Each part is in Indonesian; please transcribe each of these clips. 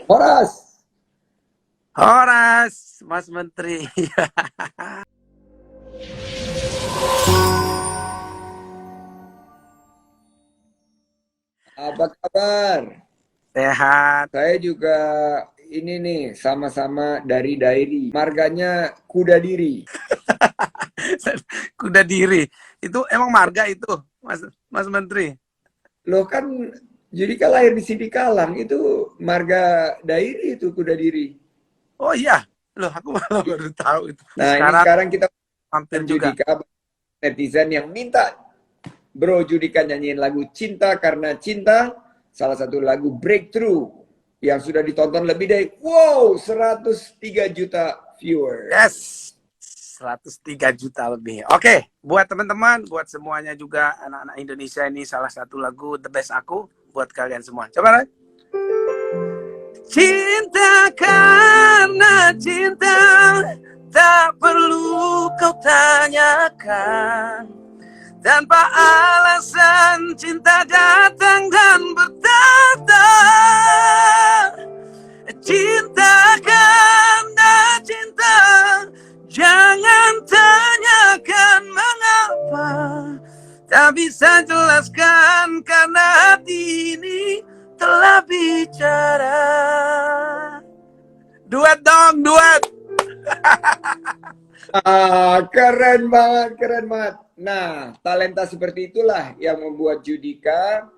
Horas, Horas, Mas Menteri. apa kabar? Sehat. Saya juga ini nih sama-sama dari Dairi. Marganya Kuda Diri. Kuda diri. Itu emang marga itu, Mas Mas Menteri. Loh kan Judika lahir di Sidikalang itu marga Dairi itu Kuda Diri. Oh iya. Loh, aku malah baru tahu itu. Nah ini Sekarang sekarang kita hampir juga. Judika netizen yang minta Bro Judika nyanyiin lagu Cinta Karena Cinta. Salah satu lagu Breakthrough yang sudah ditonton lebih dari 103 juta viewer. Yes. 103 juta lebih. Oke, buat teman-teman, buat semuanya juga anak-anak Indonesia, ini salah satu lagu The Best aku buat kalian semua. Coba. Cinta karena cinta, tak perlu kau tanyakan. Tanpa alasan cinta datang dan bertata. Cinta karena cinta, jangan tanyakan mengapa. Tak bisa jelaskan karena hati ini telah bicara. Duet dong, duet. Keren banget, keren banget. Nah, talenta seperti itulah yang membuat Judika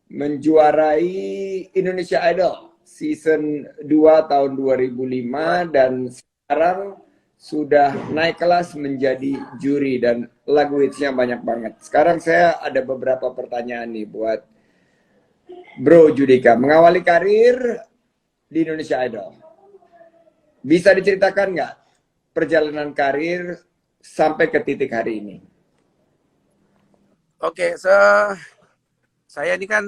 menjuarai Indonesia Idol season 2 tahun 2005 dan sekarang sudah naik kelas menjadi juri dan lagu hitsnya banyak banget. Sekarang saya ada beberapa pertanyaan nih buat Bro Judika. Mengawali karir di Indonesia Idol. Bisa diceritakan nggak perjalanan karir sampai ke titik hari ini? Oke, saya ini kan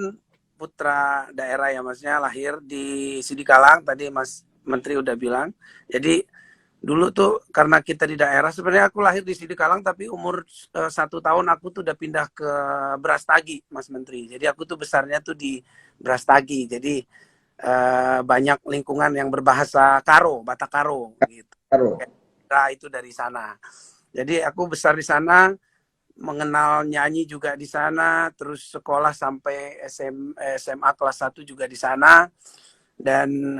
putra daerah ya, Masnya, lahir di Sidikalang, tadi Mas Menteri udah bilang. Jadi dulu tuh karena kita di daerah, sebenarnya aku lahir di Sidikalang tapi umur 1 tahun aku tuh udah pindah ke Brastagi, Mas Menteri. Jadi aku tuh besarnya tuh di Brastagi. Jadi banyak lingkungan yang berbahasa Karo, Batak Karo gitu. Karo. Nah, itu dari sana. Jadi aku besar di sana, mengenal nyanyi juga di sana, terus sekolah sampai SMA kelas 1 juga di sana. Dan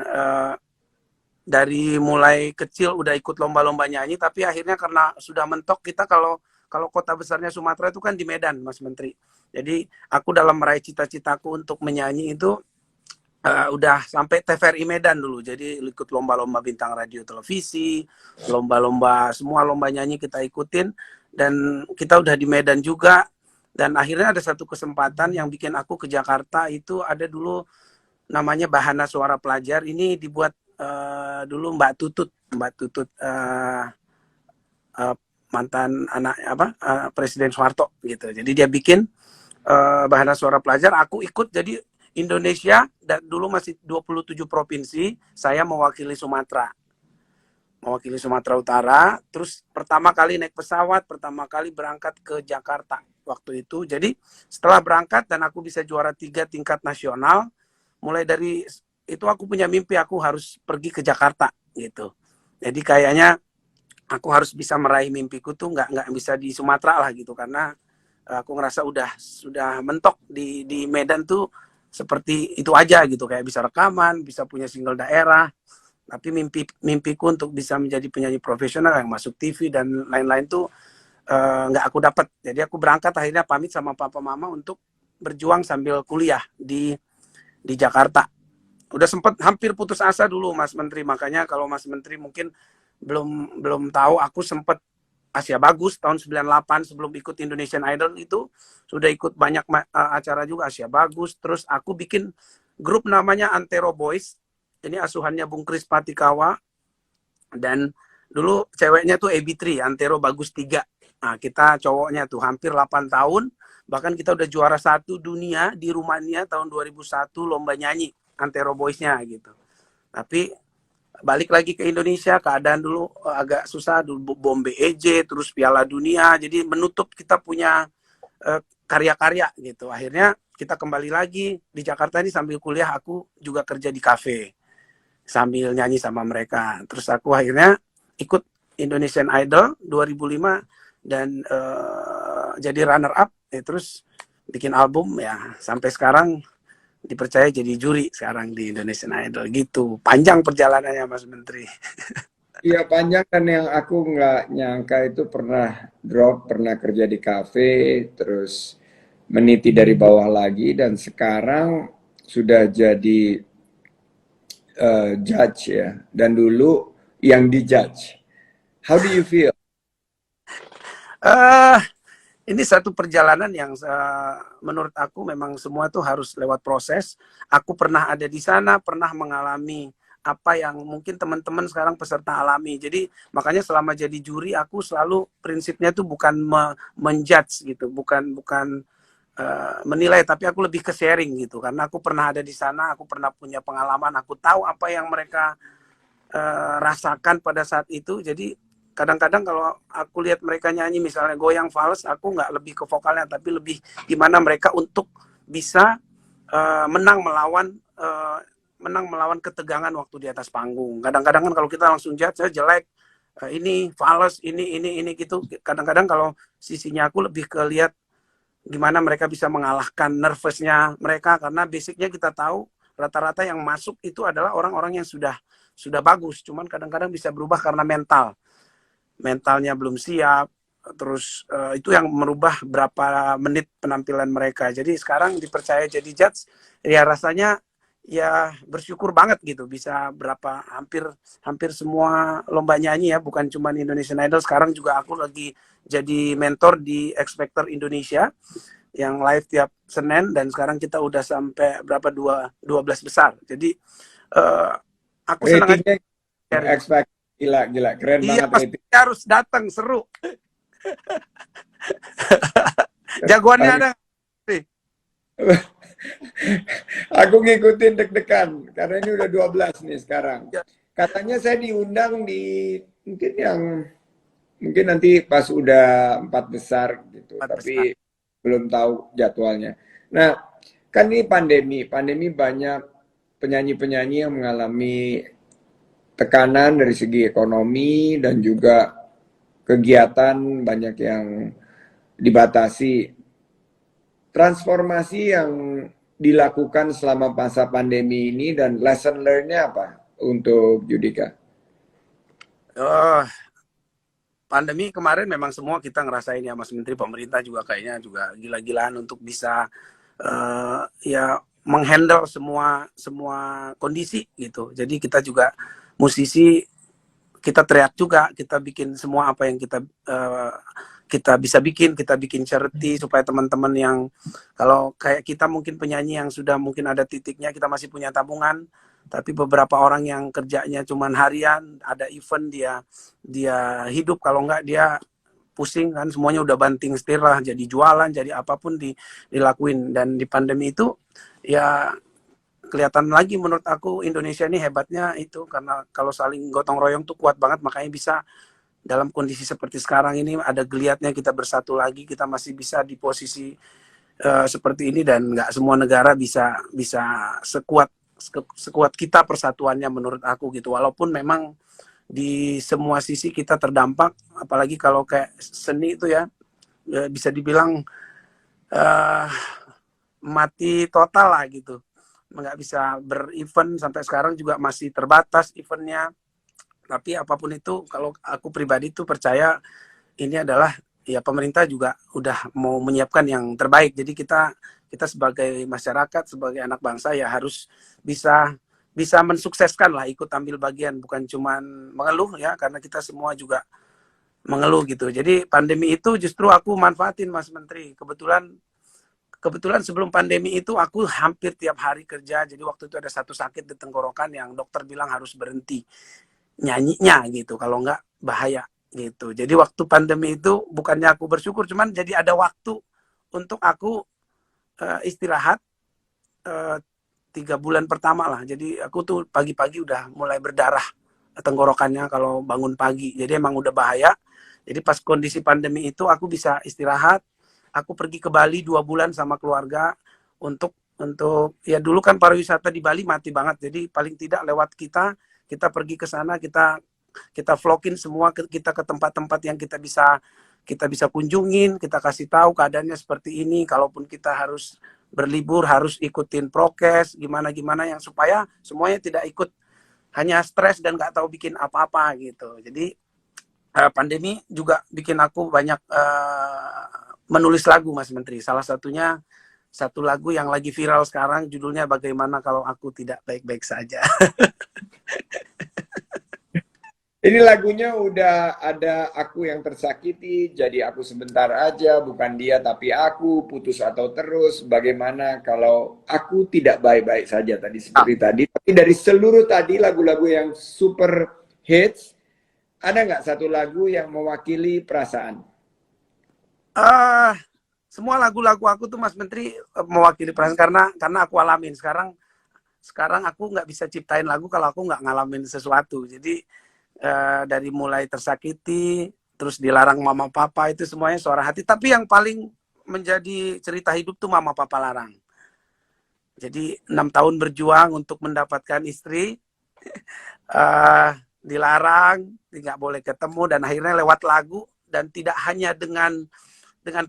dari mulai kecil udah ikut lomba-lomba nyanyi, tapi akhirnya karena sudah mentok, kita kalau kalau kota besarnya Sumatera itu kan di Medan, Mas Menteri. Jadi aku dalam meraih cita-citaku untuk menyanyi itu udah sampai TVRI Medan dulu. Jadi ikut lomba-lomba bintang radio televisi, lomba-lomba, semua lomba nyanyi kita ikutin. Dan kita udah di Medan juga. Dan akhirnya ada satu kesempatan yang bikin aku ke Jakarta. Itu ada dulu namanya Bahana Suara Pelajar. Ini dibuat dulu Mbak Tutut. Mbak Tutut mantan anak Presiden Soeharto gitu. Jadi dia bikin Bahana Suara Pelajar. Aku ikut, jadi Indonesia, dan dulu masih 27 provinsi, saya mewakili Sumatera. Mewakili Sumatera Utara, terus pertama kali naik pesawat, pertama kali berangkat ke Jakarta waktu itu. Jadi setelah berangkat dan aku bisa juara 3 tingkat nasional, mulai dari itu aku punya mimpi, aku harus pergi ke Jakarta gitu. Jadi kayaknya aku harus bisa meraih mimpiku tuh nggak bisa di Sumatera lah gitu, karena aku ngerasa sudah mentok di Medan tuh seperti itu aja gitu, kayak bisa rekaman, bisa punya single daerah, tapi mimpiku untuk bisa menjadi penyanyi profesional yang masuk TV dan lain-lain tuh nggak aku dapat. Jadi aku berangkat, akhirnya pamit sama papa mama untuk berjuang sambil kuliah di Jakarta. Udah sempat hampir putus asa dulu, Mas Menteri. Makanya kalau Mas Menteri mungkin belum belum tahu, aku sempat Asia Bagus tahun 98 sebelum ikut Indonesian Idol itu sudah ikut banyak acara juga, Asia Bagus. Terus aku bikin grup namanya Antero Boys. Ini asuhannya Bung Kris Patikawa, dan dulu ceweknya tuh Ebitri, Antero Bagus 3. Nah, kita cowoknya tuh hampir 8 tahun, bahkan kita udah juara 1 dunia di Rumania tahun 2001 lomba nyanyi Antero Boys-nya gitu. Tapi balik lagi ke Indonesia, keadaan dulu agak susah, dulu bom BEJ, terus Piala Dunia, jadi menutup kita punya karya-karya gitu. Akhirnya kita kembali lagi di Jakarta ini, sambil kuliah aku juga kerja di kafe. sambil nyanyi sama mereka. Terus aku akhirnya ikut Indonesian Idol 2005 dan jadi runner up, ya, terus bikin album ya sampai sekarang dipercaya jadi juri sekarang di Indonesian Idol gitu. Panjang perjalanannya Mas Menteri. Iya panjang, dan yang aku nggak nyangka itu pernah drop, pernah kerja di kafe, terus meniti dari bawah lagi, dan sekarang sudah jadi judge ya. Dan dulu yang dijudge. How do you feel? eh ini satu perjalanan yang menurut aku memang semua itu harus lewat proses. Aku pernah ada di sana, pernah mengalami apa yang mungkin teman-teman sekarang peserta alami. Jadi makanya selama jadi juri aku selalu prinsipnya tuh bukan menjudge gitu, bukan menilai, tapi aku lebih ke sharing gitu. Karena aku pernah ada di sana, aku pernah punya pengalaman, aku tahu apa yang mereka rasakan pada saat itu. Jadi kadang-kadang kalau aku lihat mereka nyanyi misalnya goyang fals, aku nggak lebih ke vokalnya, tapi lebih gimana mereka untuk bisa menang melawan ketegangan waktu di atas panggung. Kadang-kadang kan kalau kita langsung judge, saya jelek, ini fals, ini gitu. Kadang-kadang kalau sisinya aku lebih ke lihat gimana mereka bisa mengalahkan nervousnya mereka, karena basicnya kita tahu rata-rata yang masuk itu adalah orang-orang yang sudah bagus, cuman kadang-kadang bisa berubah karena mentalnya belum siap, terus itu yang merubah berapa menit penampilan mereka. Jadi sekarang dipercaya jadi judge, ya rasanya ya bersyukur banget gitu, bisa hampir semua lomba nyanyi ya, bukan cuma Indonesian Idol. Sekarang juga aku lagi jadi mentor di X Factor Indonesia yang live tiap Senin, dan sekarang kita udah sampai berapa 12 besar. Jadi aku senang aja. Ratingnya expect gila, keren Iya, banget pasti rating. harus datang, seru. Jagoannya ada nih. Aku ngikutin deg-degan karena ini udah 12 nih sekarang. Ya, Katanya saya diundang di mungkin nanti pas udah 4 besar gitu, empat besar. tapi belum tahu jadwalnya. Nah, kan ini pandemi banyak penyanyi-penyanyi yang mengalami tekanan dari segi ekonomi dan juga kegiatan banyak yang dibatasi. Transformasi yang dilakukan selama masa pandemi ini dan lesson learn-nya apa untuk Judika? Oh, pandemi kemarin memang semua kita ngerasain ya Mas Menteri, pemerintah juga kayaknya juga gila-gilaan untuk bisa ya menghandle semua kondisi gitu. Jadi kita juga musisi, kita teriak juga, kita bikin semua apa yang kita bisa bikin, kita bikin charity supaya teman-teman yang kalau kayak kita mungkin penyanyi yang sudah mungkin ada titiknya, kita masih punya tabungan, tapi beberapa orang yang kerjanya cuman harian, ada event dia hidup, kalau enggak dia pusing kan, semuanya udah banting setir lah, jadi jualan, jadi apapun dilakuin. Dan di pandemi itu ya kelihatan lagi menurut aku Indonesia ini hebatnya itu, karena kalau saling gotong royong tuh kuat banget, makanya bisa dalam kondisi seperti sekarang ini ada geliatnya kita bersatu lagi, kita masih bisa di posisi seperti ini, dan nggak semua negara bisa sekuat kita persatuannya menurut aku gitu. Walaupun memang di semua sisi kita terdampak, apalagi kalau kayak seni itu ya bisa dibilang mati total lah gitu, nggak bisa berevent, sampai sekarang juga masih terbatas eventnya. Tapi apapun itu, kalau aku pribadi tuh percaya ini adalah ya pemerintah juga udah mau menyiapkan yang terbaik. Jadi kita sebagai masyarakat, sebagai anak bangsa ya harus bisa mensukseskan lah, ikut ambil bagian, bukan cuman mengeluh ya, karena kita semua juga mengeluh gitu. Jadi pandemi itu justru aku manfaatin Mas Menteri. Kebetulan sebelum pandemi itu aku hampir tiap hari kerja. Jadi waktu itu ada satu sakit di tenggorokan yang dokter bilang harus berhenti nyanyinya gitu, kalau enggak bahaya gitu. Jadi waktu pandemi itu bukannya aku bersyukur, cuman jadi ada waktu untuk aku istirahat 3 bulan pertama lah. Jadi aku tuh pagi-pagi udah mulai berdarah tenggorokannya kalau bangun pagi. Jadi emang udah bahaya. Jadi pas kondisi pandemi itu aku bisa istirahat. Aku pergi ke Bali 2 bulan sama keluarga untuk ya dulu kan pariwisata di Bali mati banget. Jadi paling tidak lewat kita kita pergi ke sana, kita vlogin semua, kita ke tempat-tempat yang kita bisa kunjungin, kita kasih tahu keadaannya seperti ini. Kalaupun kita harus berlibur, harus ikutin prokes, gimana yang supaya semuanya tidak ikut hanya stres dan nggak tahu bikin apa-apa gitu. Jadi pandemi juga bikin aku banyak menulis lagu, Mas Menteri. Salah satunya satu lagu yang lagi viral sekarang, judulnya Bagaimana Kalau Aku Tidak Baik-Baik Saja. Ini lagunya udah ada aku yang tersakiti, jadi aku sebentar aja, bukan dia tapi aku, putus atau terus, bagaimana kalau aku tidak baik-baik saja tadi seperti tadi. Tapi dari seluruh tadi lagu-lagu yang super hits, ada nggak satu lagu yang mewakili perasaan? Semua lagu-lagu aku tuh, Mas Menteri, mewakili perasaan karena aku alamin. Sekarang aku nggak bisa ciptain lagu kalau aku nggak ngalamin sesuatu. Jadi dari mulai tersakiti, terus dilarang mama papa, itu semuanya suara hati. Tapi yang paling menjadi cerita hidup tuh mama papa larang. Jadi 6 tahun berjuang untuk mendapatkan istri, dilarang, tidak boleh ketemu, dan akhirnya lewat lagu, dan tidak hanya dengan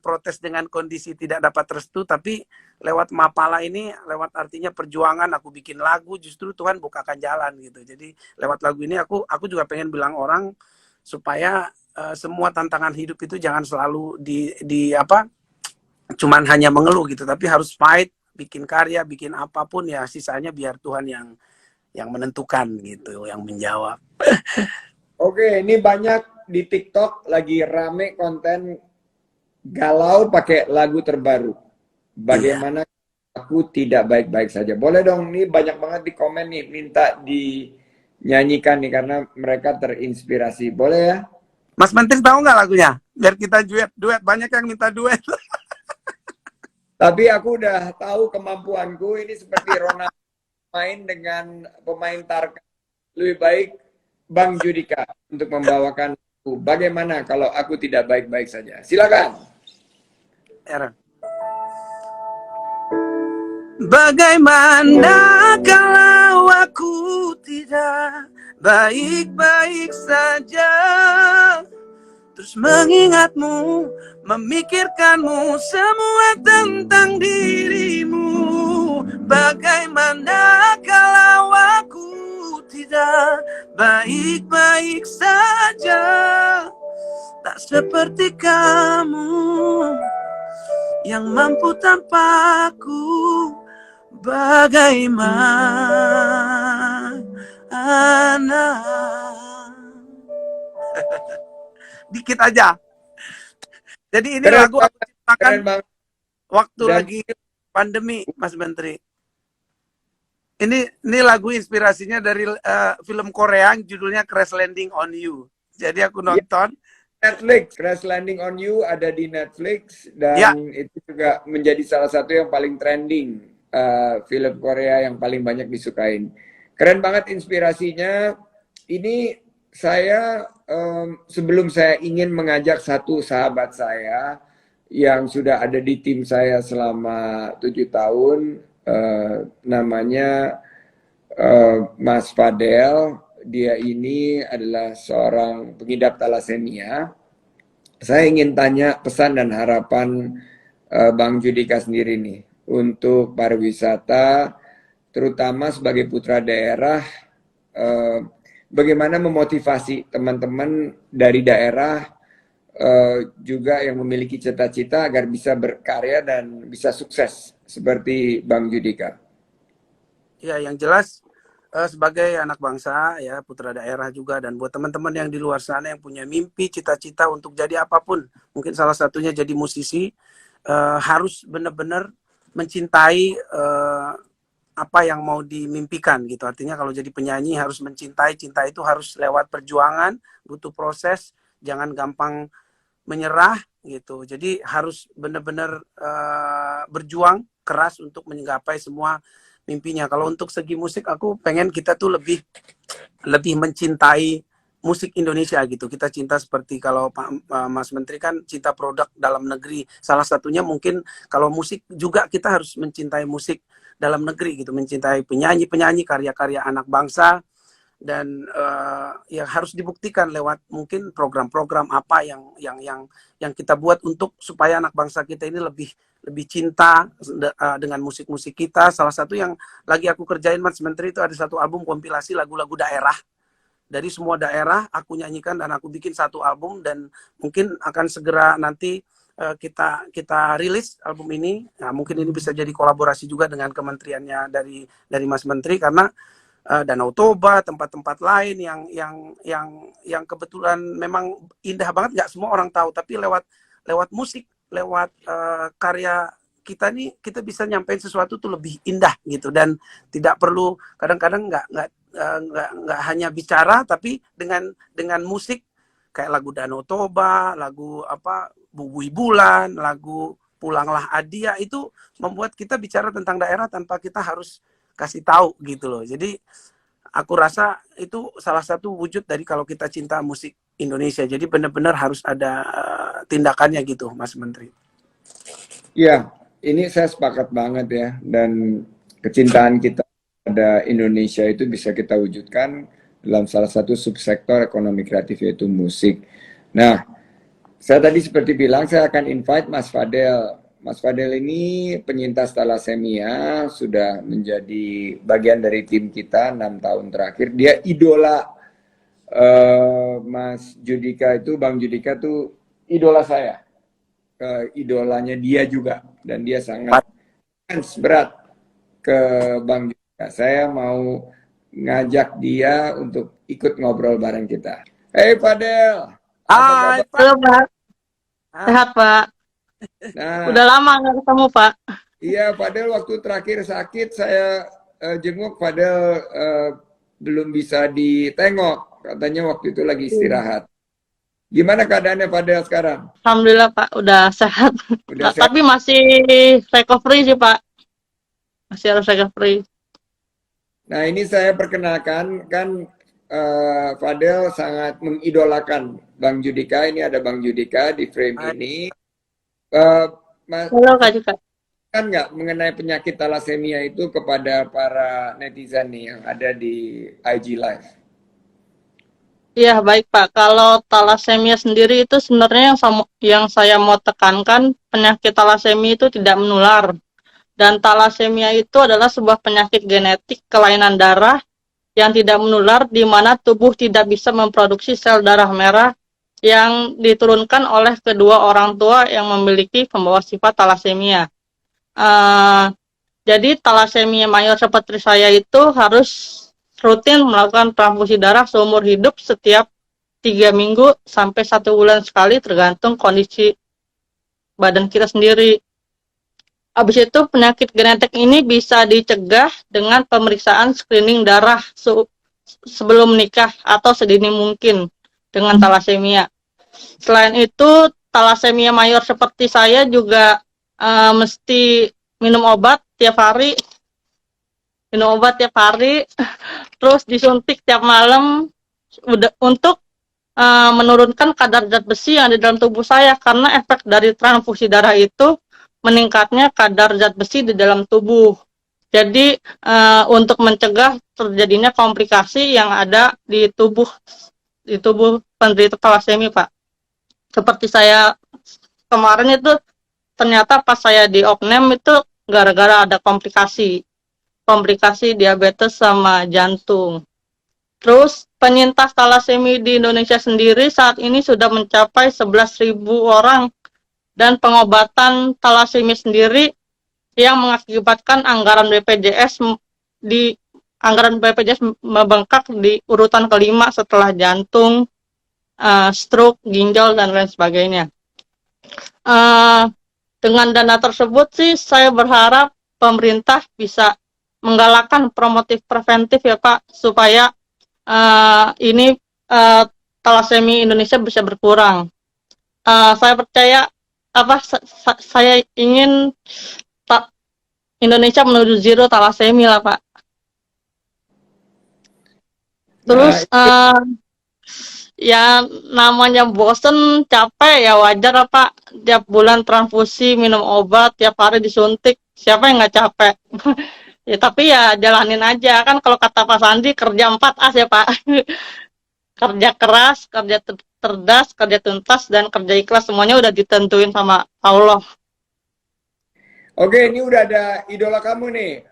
protes, dengan kondisi tidak dapat restu, tapi lewat mapala ini, lewat artinya perjuangan, aku bikin lagu, justru Tuhan bukakan jalan gitu. Jadi lewat lagu ini aku juga pengen bilang orang supaya semua tantangan hidup itu jangan selalu cuman hanya mengeluh gitu, tapi harus fight, bikin karya, bikin apapun, ya sisanya biar Tuhan yang menentukan gitu, yang menjawab. Oke, ini banyak di TikTok lagi rame konten galau pakai lagu terbaru. Bagaimana aku tidak baik-baik saja. Boleh dong, nih banyak banget di komen nih, minta dinyanyikan nih karena mereka terinspirasi. Boleh ya? Mas Menteri tahu nggak lagunya? Biar kita duet. Banyak yang minta duet. Tapi aku udah tahu kemampuanku, ini seperti Ronaldo main dengan pemain Tarkam. Lebih baik Bang Judika untuk membawakan lagu. Bagaimana kalau aku tidak baik-baik saja? Silakan. Bagaimana kalau aku tidak baik-baik saja, terus mengingatmu, memikirkanmu, semua tentang dirimu. Bagaimana kalau aku tidak baik-baik saja, tak seperti kamu yang mampu tanpaku. Bagaimana? Dikit aja. Jadi ini lagu aku ciptakan waktu lagi pandemi, Mas Menteri. Ini lagu inspirasinya dari film Korea yang judulnya Crash Landing on You. Jadi aku nonton. Netflix, Crash Landing on You ada di Netflix, dan itu juga menjadi salah satu yang paling trending, film Korea yang paling banyak disukain. Keren banget inspirasinya. Ini saya sebelum saya ingin mengajak satu sahabat saya yang sudah ada di tim saya selama 7 tahun, namanya Mas Fadel. Dia ini adalah seorang pengidap talasemia. Saya ingin tanya pesan dan harapan Bang Judika sendiri nih untuk pariwisata, terutama sebagai putra daerah, bagaimana memotivasi teman-teman dari daerah juga yang memiliki cita-cita agar bisa berkarya dan bisa sukses seperti Bang Judika. Ya, yang jelas sebagai anak bangsa, ya putra daerah juga, dan buat teman-teman yang di luar sana yang punya mimpi, cita-cita untuk jadi apapun, mungkin salah satunya jadi musisi, harus benar-benar mencintai apa yang mau dimimpikan gitu. Artinya kalau jadi penyanyi harus mencintai, cinta itu harus lewat perjuangan, butuh proses, jangan gampang menyerah gitu. Jadi harus benar-benar berjuang keras untuk menggapai semua mimpinya. Kalau untuk segi musik, aku pengen kita tuh lebih mencintai musik Indonesia gitu. Kita cinta seperti kalau Mas Menteri kan cinta produk dalam negeri. Salah satunya mungkin kalau musik juga kita harus mencintai musik dalam negeri gitu, mencintai penyanyi-penyanyi, karya-karya anak bangsa, yang harus dibuktikan lewat mungkin program-program apa yang kita buat untuk supaya anak bangsa kita ini lebih cinta dengan musik-musik kita. Salah satu yang lagi aku kerjain, Mas Menteri, itu ada satu album kompilasi lagu-lagu daerah dari semua daerah, aku nyanyikan dan aku bikin satu album, dan mungkin akan segera nanti kita rilis album ini. Nah, mungkin ini bisa jadi kolaborasi juga dengan kementeriannya dari Mas Menteri, karena Danau Toba, tempat-tempat lain yang kebetulan memang indah banget, nggak semua orang tahu, tapi lewat musik, lewat karya kita nih, kita bisa nyampein sesuatu tuh lebih indah gitu, dan tidak perlu, kadang-kadang nggak hanya bicara, tapi dengan musik kayak lagu Danau Toba, lagu apa Bubui Bulan, lagu Pulanglah Adia, itu membuat kita bicara tentang daerah tanpa kita harus kasih tahu gitu loh. Jadi aku rasa itu salah satu wujud dari kalau kita cinta musik Indonesia. Jadi benar-benar harus ada tindakannya gitu, Mas Menteri. Ya, ini saya sepakat banget ya. Dan kecintaan kita pada Indonesia itu bisa kita wujudkan dalam salah satu subsektor ekonomi kreatif, yaitu musik. Nah, saya tadi seperti bilang, saya akan invite Mas Fadel. Mas Fadel ini penyintas thalassemia, sudah menjadi bagian dari tim kita 6 tahun terakhir. Dia idola Mas Judika itu, Bang Judika tuh idola saya. Idolanya dia juga, dan dia sangat berat ke Bang Judika. Saya mau ngajak dia untuk ikut ngobrol bareng kita. Hey Fadel. Hai, halo Pak. Sehat Pak. Nah, udah lama nggak ketemu Pak. Iya, Fadel waktu terakhir sakit saya jenguk Fadel, belum bisa ditengok. Katanya waktu itu lagi istirahat. Gimana keadaannya Fadel sekarang? Alhamdulillah Pak, udah sehat. Udah sehat? Tapi masih recovery sih Pak. Masih harus recovery. Nah, ini saya perkenalkan, kan Fadel sangat mengidolakan Bang Judika. Ini ada Bang Judika di frame ini. Mas, Halo Kak Jika. kan nggak mengenai penyakit thalassemia itu kepada para netizen nih yang ada di IG Live? Iya baik Pak. Kalau thalassemia sendiri itu sebenarnya yang saya mau tekankan, penyakit thalassemia itu tidak menular. Dan thalassemia itu adalah sebuah penyakit genetik kelainan darah yang tidak menular, di mana tubuh tidak bisa memproduksi sel darah merah yang diturunkan oleh kedua orang tua yang memiliki pembawa sifat thalassemia. Jadi thalassemia mayor seperti saya itu harus rutin melakukan transfusi darah seumur hidup setiap 3 minggu sampai 1 bulan sekali, tergantung kondisi badan kita sendiri. Habis itu penyakit genetik ini bisa dicegah dengan pemeriksaan screening darah sebelum menikah atau sedini mungkin dengan thalassemia. Selain itu, thalassemia mayor seperti saya juga mesti minum obat tiap hari, terus disuntik tiap malam untuk menurunkan kadar zat besi yang ada di dalam tubuh saya, karena efek dari transfusi darah itu meningkatnya kadar zat besi di dalam tubuh. Jadi untuk mencegah terjadinya komplikasi yang ada di tubuh penderita thalassemia, Pak. Seperti saya kemarin itu, ternyata pas saya di opname itu gara-gara ada komplikasi diabetes sama jantung. Terus penyintas thalassemia di Indonesia sendiri saat ini sudah mencapai 11.000 orang, dan pengobatan thalassemia sendiri yang mengakibatkan anggaran BPJS membengkak di urutan kelima setelah jantung, stroke, ginjal, dan lain sebagainya. Dengan dana tersebut sih saya berharap pemerintah bisa menggalakkan promotif preventif ya Pak, supaya thalassemia Indonesia bisa berkurang. Saya percaya saya ingin Indonesia menuju zero thalassemia lah Pak. Terus ya namanya bosen, capek, ya wajar Pak. Tiap bulan transfusi, minum obat, tiap hari disuntik, siapa yang nggak capek? Ya tapi ya jalanin aja kan, kalau kata Pak Sandi kerja 4 As ya Pak. Kerja keras, kerja cerdas, kerja tuntas, dan kerja ikhlas, semuanya udah ditentuin sama Allah. Oke, ini udah ada idola kamu nih,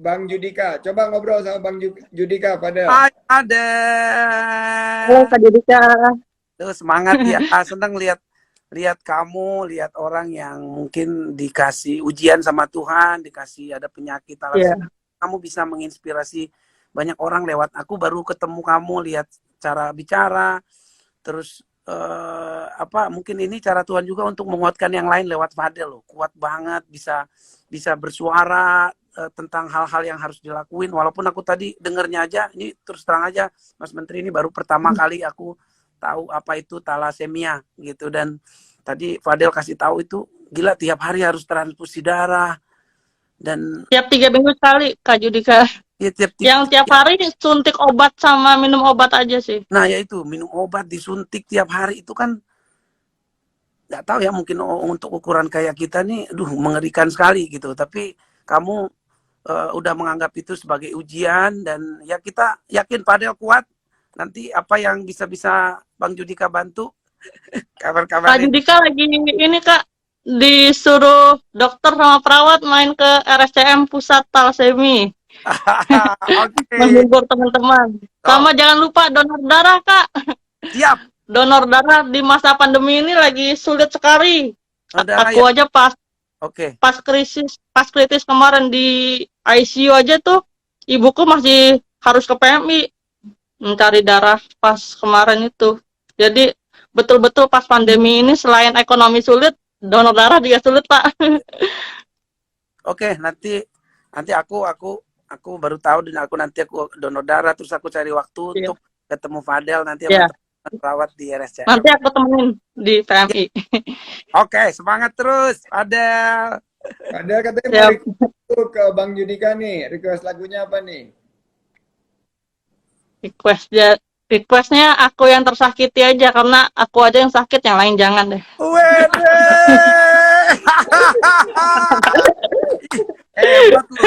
Bang Judika. Coba ngobrol sama Bang Judika, Padel. Hai, ada. Halo Kak Judika. Tuh semangat ya. Senang lihat kamu, lihat orang yang mungkin dikasih ujian sama Tuhan, dikasih ada penyakit Iya. thalassemia. Kamu bisa menginspirasi banyak orang lewat aku. Baru ketemu kamu, lihat cara bicara, terus mungkin ini cara Tuhan juga untuk menguatkan yang lain lewat Fadel loh. Kuat banget, bisa bersuara tentang hal-hal yang harus dilakuin. Walaupun aku tadi dengernya aja, ini terus terang aja, Mas Menteri, ini baru pertama kali aku tahu apa itu thalassemia gitu. Dan tadi Fadel kasih tahu itu gila, tiap hari harus transfusi darah dan Tiap 3 minggu sekali Kak Judika. ya Yang tiap hari suntik obat sama minum obat aja sih. nah ya itu minum obat, disuntik tiap hari itu kan nggak tahu ya, mungkin untuk ukuran kayak kita nih, mengerikan sekali gitu. Tapi kamu udah menganggap itu sebagai ujian, dan ya kita yakin Padel kuat. Nanti apa yang bisa Bang Judika bantu, Kak kabar-kabarin. Judika lagi ini Kak, disuruh dokter sama perawat main ke RSCM Pusat Thalassemia. Oke. Menghibur teman-teman. Sama jangan lupa donor darah Kak. Siap. Donor darah di masa pandemi ini lagi sulit sekali. Aku aja pas kritis kemarin di ICU aja tuh, ibuku masih harus ke PMI mencari darah pas kemarin itu. Jadi betul-betul pas pandemi ini selain ekonomi sulit, donor darah juga sulit Pak. Oke, nanti aku baru tahu, dan aku donor darah, terus aku cari waktu untuk ketemu Fadel nanti sama perawat di RSCM. Nanti aku temenin di PMI. Oke, semangat terus Fadel. Fadel katanya mau ke Bang Judika nih, request lagunya apa nih? Requestnya aku yang tersakiti aja, karena aku aja yang sakit, yang lain jangan deh. Wede. Hebat lu.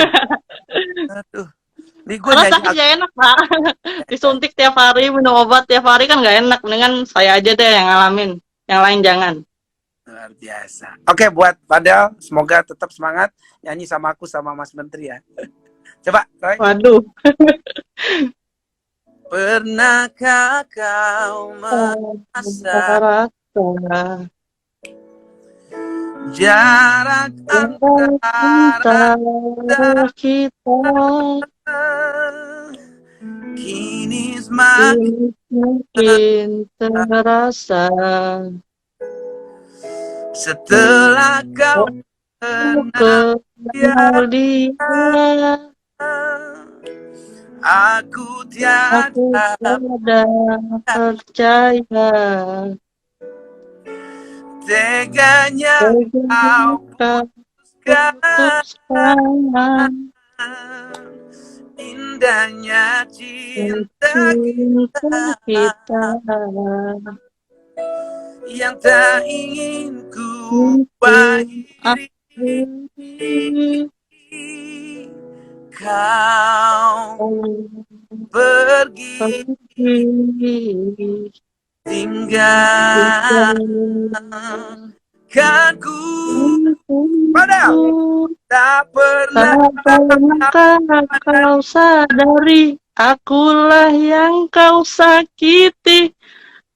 Aduh. Nih gue karena sakit gak enak Pak. Disuntik tiap hari, minum obat tiap hari kan gak enak. Mendingan saya aja deh yang ngalamin, yang lain jangan. Luar biasa. Oke, buat Fadel, semoga tetap semangat nyanyi sama aku sama Mas Menteri ya. Coba, Roy. Waduh. Pernahkah kau merasa jarak antara kita kini semakin terasa setelah kau kenal dia? Aku tiada percaya teganya kau putuskan indahnya cinta kita yang tak ingin ku akhiri. Kau pergi tinggalkan ku, padahal tak pernah kau sadari akulah yang kau sakiti.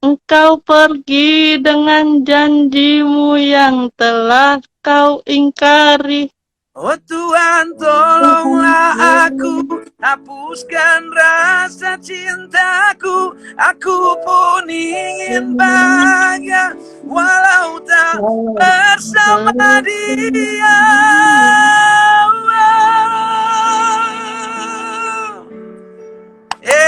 Engkau pergi dengan janjimu yang telah kau ingkari. Oh Tuhan, tolonglah aku, hapuskan rasa cintaku. Aku pun ingin bahagia walau tak bersama dia.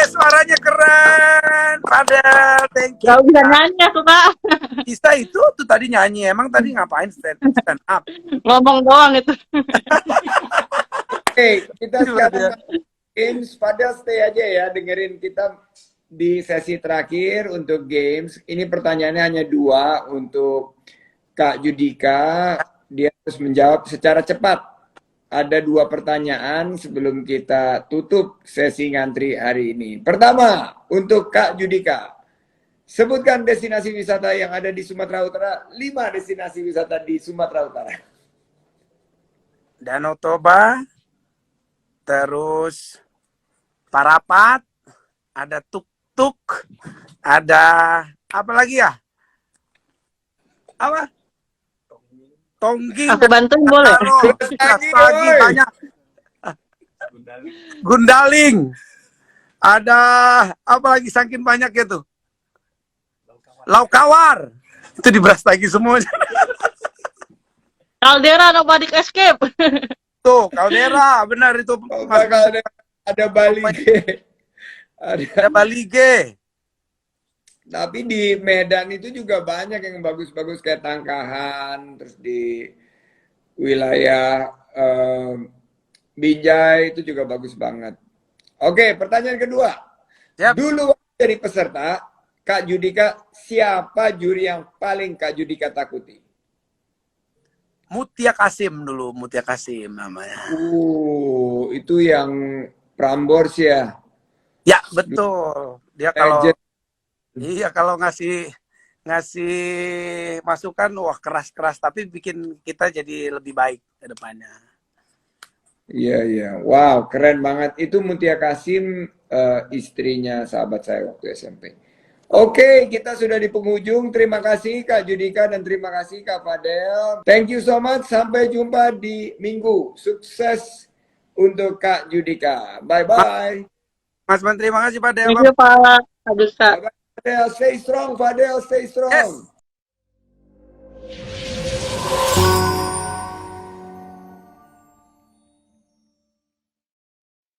Suaranya keren, Padel, thank you. Gak bisa nyanyi aku Kak. Bisa itu tuh tadi nyanyi, emang tadi ngapain stand up? Ngomong doang itu. Oke, kita sekarang games. Padel stay aja ya, dengerin kita di sesi terakhir untuk games. Ini pertanyaannya hanya 2 untuk Kak Judika. Dia harus menjawab secara cepat. ada 2 pertanyaan sebelum kita tutup sesi ngantri hari ini. Pertama, untuk Kak Judika. Sebutkan destinasi wisata yang ada di Sumatera Utara, 5 destinasi wisata di Sumatera Utara. Danau Toba, terus Parapat, ada Tuk-Tuk, ada apa lagi ya? Apa? Tongging, Aku bantuin boleh? Lagi, lagi oi. banyak. Gundaling, ada apa lagi saking banyak itu? Laukawar, itu di Brastagi semuanya. Caldera Nomadic Escape. Tuh, Caldera, benar itu. Oh, bakal ada Bali. Ada Balige. Tapi di Medan itu juga banyak yang bagus-bagus kayak Tangkahan, terus di wilayah Binjai itu juga bagus banget. Oke, pertanyaan kedua. Siap. Dulu dari peserta, Kak Judika, siapa juri yang paling Kak Judika takuti? Mutia Kasim dulu, Mutia Kasim namanya. Itu yang Prambors ya. Ya, betul. Dia kalau Legend. iya kalau ngasih masukan wah keras-keras tapi bikin kita jadi lebih baik ke depannya. Iya, iya. Wow, keren banget. Itu Mutia Kasim, istrinya sahabat saya waktu SMP. Oke, kita sudah di penghujung. Terima kasih Kak Judika dan terima kasih Kak Fadel. Thank you so much. Sampai jumpa di minggu. Sukses untuk Kak Judika. Bye-bye. Mas Menteri, makasih Pak Del. Thank you Pak Aduska. Bye-bye, Fadel. Stay strong, Fadel. Stay strong. Yes.